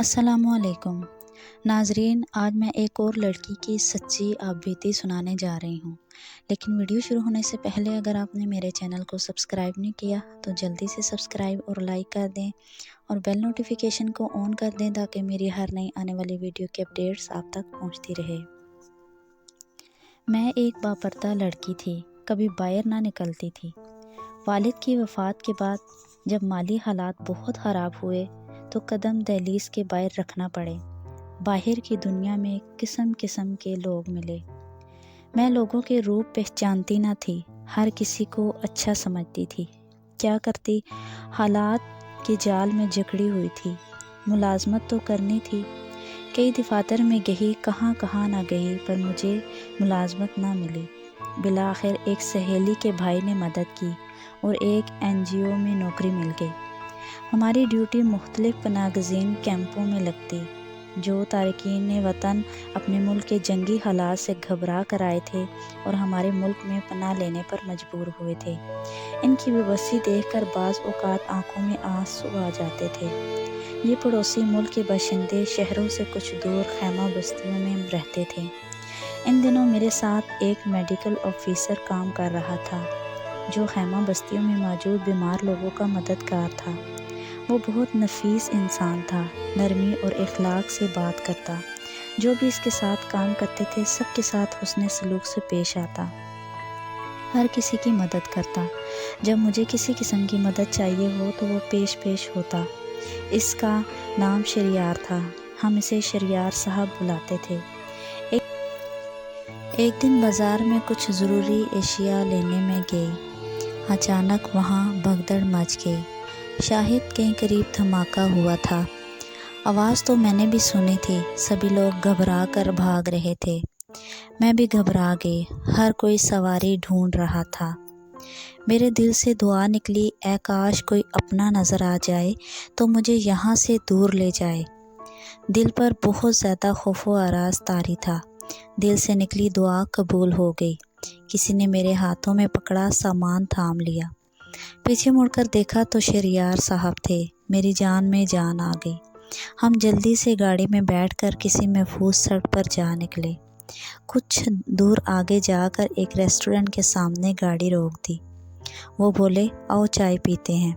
السلام علیکم ناظرین، آج میں ایک اور لڑکی کی سچی آپ بیتی سنانے جا رہی ہوں، لیکن ویڈیو شروع ہونے سے پہلے اگر آپ نے میرے چینل کو سبسکرائب نہیں کیا تو جلدی سے سبسکرائب اور لائک کر دیں اور بیل نوٹیفیکیشن کو آن کر دیں تاکہ میری ہر نئی آنے والی ویڈیو کی اپڈیٹس آپ تک پہنچتی رہے۔ میں ایک باپردہ لڑکی تھی، کبھی باہر نہ نکلتی تھی۔ والد کی وفات کے بعد جب مالی حالات بہت خراب ہوئے تو قدم دہلیز کے باہر رکھنا پڑے۔ باہر کی دنیا میں قسم قسم کے لوگ ملے۔ میں لوگوں کے روپ پہچانتی نہ تھی، ہر کسی کو اچھا سمجھتی تھی۔ کیا کرتی، حالات کے جال میں جکڑی ہوئی تھی۔ ملازمت تو کرنی تھی، کئی دفاتر میں گئی، کہاں کہاں نہ گئی، پر مجھے ملازمت نہ ملی۔ بالآخر ایک سہیلی کے بھائی نے مدد کی اور ایک NGO میں نوکری مل گئی۔ ہماری ڈیوٹی مختلف پناہ گزین کیمپوں میں لگتی، جو تارکین وطن اپنے ملک کے جنگی حالات سے گھبرا کر آئے تھے اور ہمارے ملک میں پناہ لینے پر مجبور ہوئے تھے۔ ان کی بے بسی دیکھ کر بعض اوقات آنکھوں میں آنسو آ جاتے تھے۔ یہ پڑوسی ملک کے باشندے شہروں سے کچھ دور خیمہ بستیوں میں رہتے تھے۔ ان دنوں میرے ساتھ ایک میڈیکل آفیسر کام کر رہا تھا، جو خیمہ بستیوں میں موجود بیمار لوگوں کا مددگار تھا۔ وہ بہت نفیس انسان تھا، نرمی اور اخلاق سے بات کرتا۔ جو بھی اس کے ساتھ کام کرتے تھے سب کے ساتھ حسن سلوک سے پیش آتا، ہر کسی کی مدد کرتا۔ جب مجھے کسی قسم کی مدد چاہیے ہو تو وہ پیش ہوتا۔ اس کا نام شریار تھا، ہم اسے شریار صاحب بلاتے تھے۔ ایک دن بازار میں کچھ ضروری اشیاء لینے میں گئی، اچانک وہاں بھگدڑ مچ گئی۔ شاہد کے قریب دھماکہ ہوا تھا۔ آواز تو میں نے بھی سنی تھی، سبھی لوگ گھبرا کر بھاگ رہے تھے۔ میں بھی گھبرا گئی، ہر کوئی سواری ڈھونڈ رہا تھا۔ میرے دل سے دعا نکلی، اے کاش کوئی اپنا نظر آ جائے تو مجھے یہاں سے دور لے جائے۔ دل پر بہت زیادہ خوف و ہراس طاری تھا۔ دل سے نکلی دعا قبول ہو گئی۔ کسی نے میرے ہاتھوں میں پکڑا سامان تھام لیا۔ پیچھے مڑ کر دیکھا تو شریار صاحب تھے۔ میری جان میں جان آ گئی۔ ہم جلدی سے گاڑی میں بیٹھ کر کسی محفوظ سڑک پر جا نکلے۔ کچھ دور آگے جا کر ایک ریسٹورنٹ کے سامنے گاڑی روک دی۔ وہ بولے، آؤ چائے پیتے ہیں۔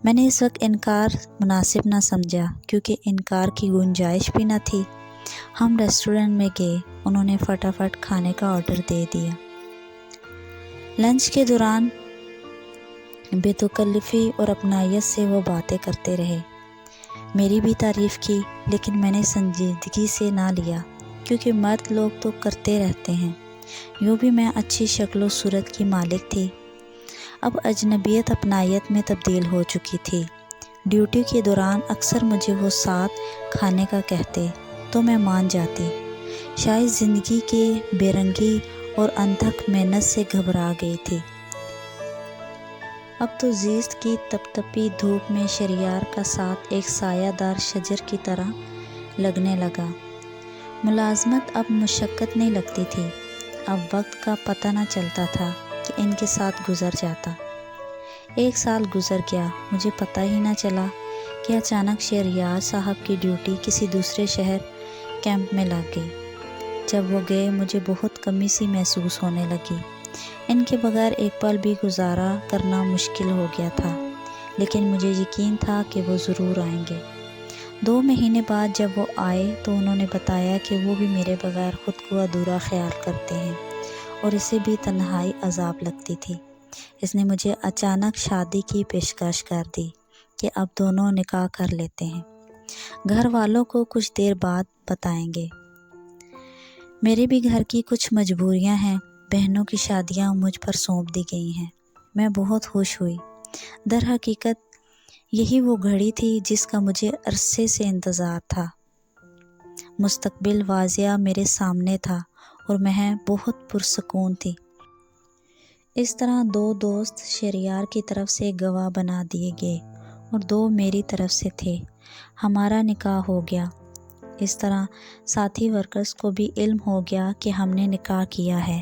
میں نے اس وقت انکار مناسب نہ سمجھا، کیونکہ انکار کی گنجائش بھی نہ تھی۔ ہم ریسٹورنٹ میں گئے، انہوں نے فٹافٹ کھانے کا آرڈر دے دیا۔ لنچ کے دوران بے تکلفی اور اپنائیت سے وہ باتیں کرتے رہے۔ میری بھی تعریف کی، لیکن میں نے سنجیدگی سے نہ لیا، کیونکہ مرد لوگ تو کرتے رہتے ہیں۔ یوں بھی میں اچھی شکل و صورت کی مالک تھی۔ اب اجنبیت اپنائیت میں تبدیل ہو چکی تھی۔ ڈیوٹی کے دوران اکثر مجھے وہ ساتھ کھانے کا کہتے تو میں مان جاتی۔ شاید زندگی کے بے رنگی اور انتھک محنت سے گھبرا گئی تھی۔ اب تو زیست کی تپتپی دھوپ میں شریار کا ساتھ ایک سایہ دار شجر کی طرح لگنے لگا۔ ملازمت اب مشقت نہیں لگتی تھی۔ اب وقت کا پتہ نہ چلتا تھا کہ ان کے ساتھ گزر جاتا۔ 1 سال گزر گیا، مجھے پتہ ہی نہ چلا کہ اچانک شریار صاحب کی ڈیوٹی کسی دوسرے شہر کیمپ میں لگ گئی۔ جب وہ گئے مجھے بہت کمی سی محسوس ہونے لگی۔ ان کے بغیر ایک پل بھی گزارا کرنا مشکل ہو گیا تھا، لیکن مجھے یقین تھا کہ وہ ضرور آئیں گے۔ 2 مہینے بعد جب وہ آئے تو انہوں نے بتایا کہ وہ بھی میرے بغیر خود کو ادھورا خیال کرتے ہیں اور اسے بھی تنہائی عذاب لگتی تھی۔ اس نے مجھے اچانک شادی کی پیشکش کر دی کہ اب دونوں نکاح کر لیتے ہیں، گھر والوں کو کچھ دیر بعد بتائیں گے۔ میرے بھی گھر کی کچھ مجبوریاں ہیں، بہنوں کی شادیاں مجھ پر سونپ دی گئی ہیں۔ میں بہت خوش ہوئی۔ در حقیقت یہی وہ گھڑی تھی جس کا مجھے عرصے سے انتظار تھا۔ مستقبل واضح میرے سامنے تھا اور میں بہت پرسکون تھی۔ اس طرح 2 دوست شریار کی طرف سے گواہ بنا دیے گئے اور 2 میری طرف سے تھے۔ ہمارا نکاح ہو گیا۔ اس طرح ساتھی ورکرز کو بھی علم ہو گیا کہ ہم نے نکاح کیا ہے۔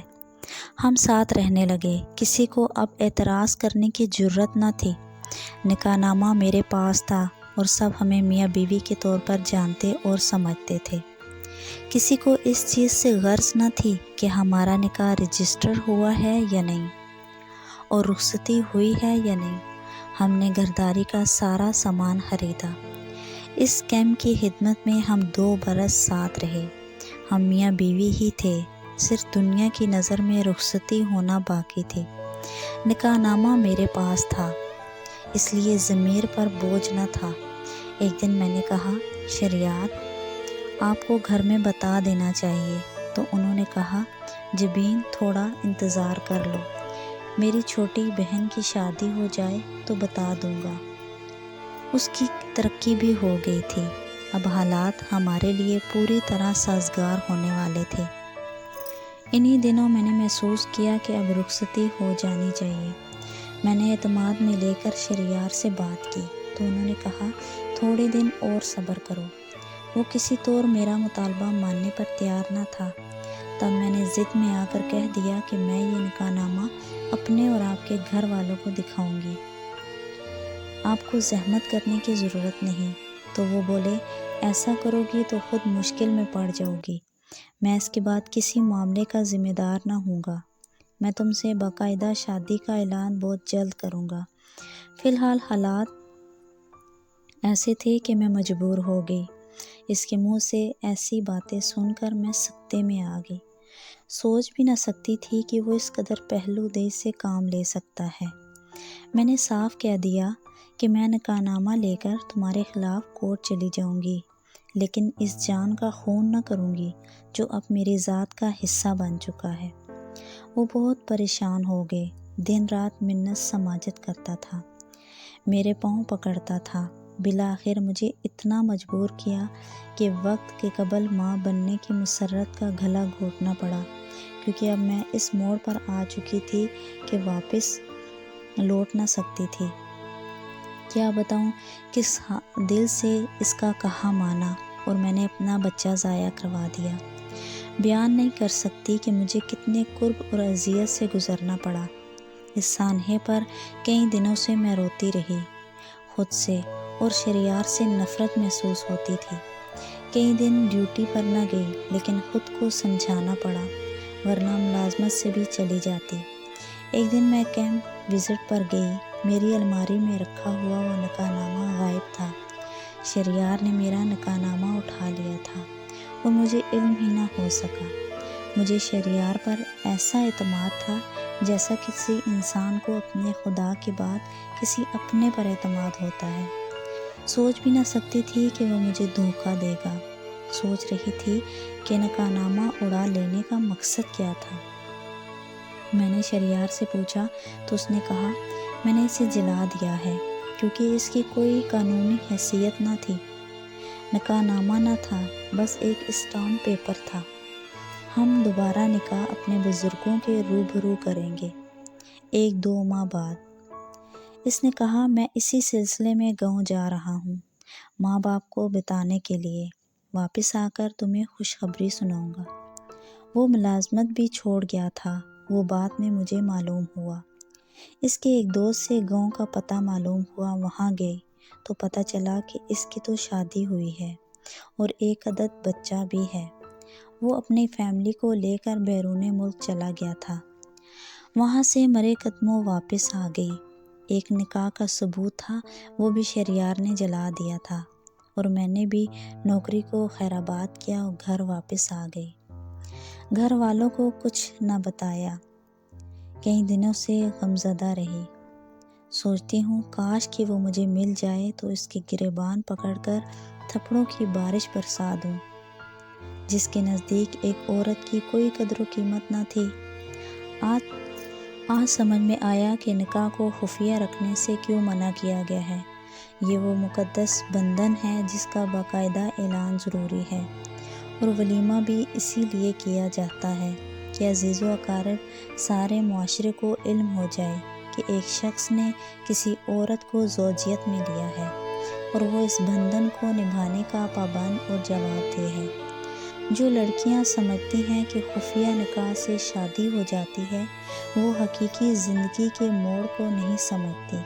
ہم ساتھ رہنے لگے، کسی کو اب اعتراض کرنے کی جرات نہ تھی۔ نکاح نامہ میرے پاس تھا، اور سب ہمیں میاں بیوی کے طور پر جانتے اور سمجھتے تھے۔ کسی کو اس چیز سے غرض نہ تھی کہ ہمارا نکاح رجسٹر ہوا ہے یا نہیں اور رخصتی ہوئی ہے یا نہیں۔ ہم نے گھرداری کا سارا سامان خریدا۔ اس کیمپ کی خدمت میں ہم 2 برس ساتھ رہے۔ ہم میاں بیوی ہی تھے، صرف دنیا کی نظر میں رخصتی ہونا باقی تھی۔ نکاح نامہ میرے پاس تھا، اس لیے ضمیر پر بوجھ نہ تھا۔ ایک دن میں نے کہا، شہریار، آپ کو گھر میں بتا دینا چاہیے۔ تو انہوں نے کہا، جبین تھوڑا انتظار کر لو، میری چھوٹی بہن کی شادی ہو جائے تو بتا دوں گا۔ اس کی ترقی بھی ہو گئی تھی، اب حالات ہمارے لیے پوری طرح سازگار ہونے والے تھے۔ انہی دنوں میں نے محسوس کیا کہ اب رخصتی ہو جانی چاہیے۔ میں نے اعتماد میں لے کر شہریار سے بات کی تو انہوں نے کہا، تھوڑے دن اور صبر کرو۔ وہ کسی طور میرا مطالبہ ماننے پر تیار نہ تھا۔ تب میں نے ضد میں آ کر کہہ دیا کہ میں یہ نکاح نامہ اپنے اور آپ کے گھر والوں کو دکھاؤں گی، آپ کو زحمت کرنے کی ضرورت نہیں۔ تو وہ بولے، ایسا کرو گی تو خود مشکل میں پڑ جاؤ گی، میں اس کے بعد کسی معاملے کا ذمہ دار نہ ہوں گا۔ میں تم سے باقاعدہ شادی کا اعلان بہت جلد کروں گا۔ فی الحال حالات ایسے تھے کہ میں مجبور ہو گئی۔ اس کے منہ سے ایسی باتیں سن کر میں سکتے میں آ گئی۔ سوچ بھی نہ سکتی تھی کہ وہ اس قدر پہلو دیں سے کام لے سکتا ہے۔ میں نے صاف کہہ دیا کہ میں نکاح نامہ لے کر تمہارے خلاف کورٹ چلی جاؤں گی، لیکن اس جان کا خون نہ کروں گی جو اب میری ذات کا حصہ بن چکا ہے۔ وہ بہت پریشان ہو گئے، دن رات منت سماجت کرتا تھا، میرے پاؤں پکڑتا تھا۔ بالآخر مجھے اتنا مجبور کیا کہ وقت کے قبل ماں بننے کی مسرت کا گلا گھونٹنا پڑا، کیونکہ اب میں اس موڑ پر آ چکی تھی کہ واپس لوٹ نہ سکتی تھی۔ کیا بتاؤں کس دل سے اس کا کہا مانا، اور میں نے اپنا بچہ ضائع کروا دیا۔ بیان نہیں کر سکتی کہ مجھے کتنے کرب اور اذیت سے گزرنا پڑا۔ اس سانحے پر کئی دنوں سے میں روتی رہی، خود سے اور شہریار سے نفرت محسوس ہوتی تھی۔ کئی دن ڈیوٹی پر نہ گئی، لیکن خود کو سمجھانا پڑا، ورنہ ملازمت سے بھی چلی جاتی۔ ایک دن میں کیمپ وزٹ پر گئی، میری الماری میں رکھا ہوا وہ نکاح نامہ غائب تھا۔ شہریار نے میرا نکاح نامہ اٹھا لیا تھا اور مجھے علم ہی نہ ہو سکا۔ مجھے شہریار پر ایسا اعتماد تھا جیسا کسی انسان کو اپنے خدا کے بعد کسی اپنے پر اعتماد ہوتا ہے۔ سوچ بھی نہ سکتی تھی کہ وہ مجھے دھوکہ دے گا۔ سوچ رہی تھی کہ نکاح نامہ اڑا لینے کا مقصد کیا تھا۔ میں نے شہریار سے پوچھا تو اس نے کہا، میں نے اسے جلا دیا ہے کیونکہ اس کی کوئی قانونی حیثیت نہ تھی۔ نکاح نامہ نہ تھا، بس ایک اسٹامپ پیپر تھا۔ ہم دوبارہ نکاح اپنے بزرگوں کے روبرو کریں گے 1-2 ماہ بعد۔ اس نے کہا، میں اسی سلسلے میں گاؤں جا رہا ہوں، ماں باپ کو بتانے کے لیے، واپس آ کر تمہیں خوشخبری سناؤں گا۔ وہ ملازمت بھی چھوڑ گیا تھا، وہ بات میں مجھے معلوم ہوا۔ اس کے ایک دوست سے گاؤں کا پتہ معلوم ہوا، وہاں گئی تو پتہ چلا کہ اس کی تو شادی ہوئی ہے اور ایک عدد بچہ بھی ہے۔ وہ اپنی فیملی کو لے کر بیرون ملک چلا گیا تھا۔ وہاں سے مرے قدموں واپس آ گئی۔ ایک نکاح کا ثبوت تھا، وہ بھی شہریار نے جلا دیا تھا، اور میں نے بھی نوکری کو خیرآباد کیا اور گھر واپس آ گئی۔ گھر والوں کو کچھ نہ بتایا، کئی دنوں سے غمزدہ رہی۔ سوچتی ہوں کاش کہ وہ مجھے مل جائے تو اس کے گریبان پکڑ کر تھپڑوں کی بارش برسا دوں۔ جس کے نزدیک ایک عورت کی کوئی قدر و قیمت نہ تھی۔ آج سمجھ میں آیا کہ نکاح کو خفیہ رکھنے سے کیوں منع کیا گیا ہے۔ یہ وہ مقدس بندھن ہے جس کا باقاعدہ اعلان ضروری ہے، اور ولیمہ بھی اسی لیے کیا جاتا ہے کہ عزیز و اقارب سارے معاشرے کو علم ہو جائے کہ ایک شخص نے کسی عورت کو زوجیت میں لیا ہے اور وہ اس بندھن کو نبھانے کا پابند اور جواب دہ ہے۔ جو لڑکیاں سمجھتی ہیں کہ خفیہ نکاح سے شادی ہو جاتی ہے، وہ حقیقی زندگی کے موڑ کو نہیں سمجھتی۔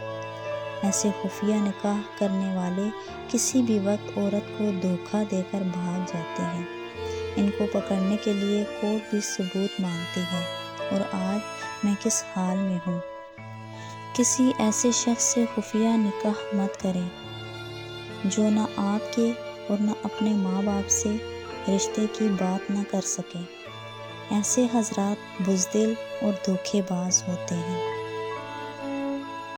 ایسے خفیہ نکاح کرنے والے کسی بھی وقت عورت کو دھوکہ دے کر بھاگ جاتے ہیں۔ ان کو پکڑنے کے لیے کورٹ بھی ثبوت مانگتی ہے، اور آج میں کس حال میں ہوں۔ کسی ایسے شخص سے خفیہ نکاح مت کریں جو نہ آپ کے اور نہ اپنے ماں باپ سے رشتے کی بات نہ کر سکے۔ ایسے حضرات بزدل اور دھوکے باز ہوتے ہیں۔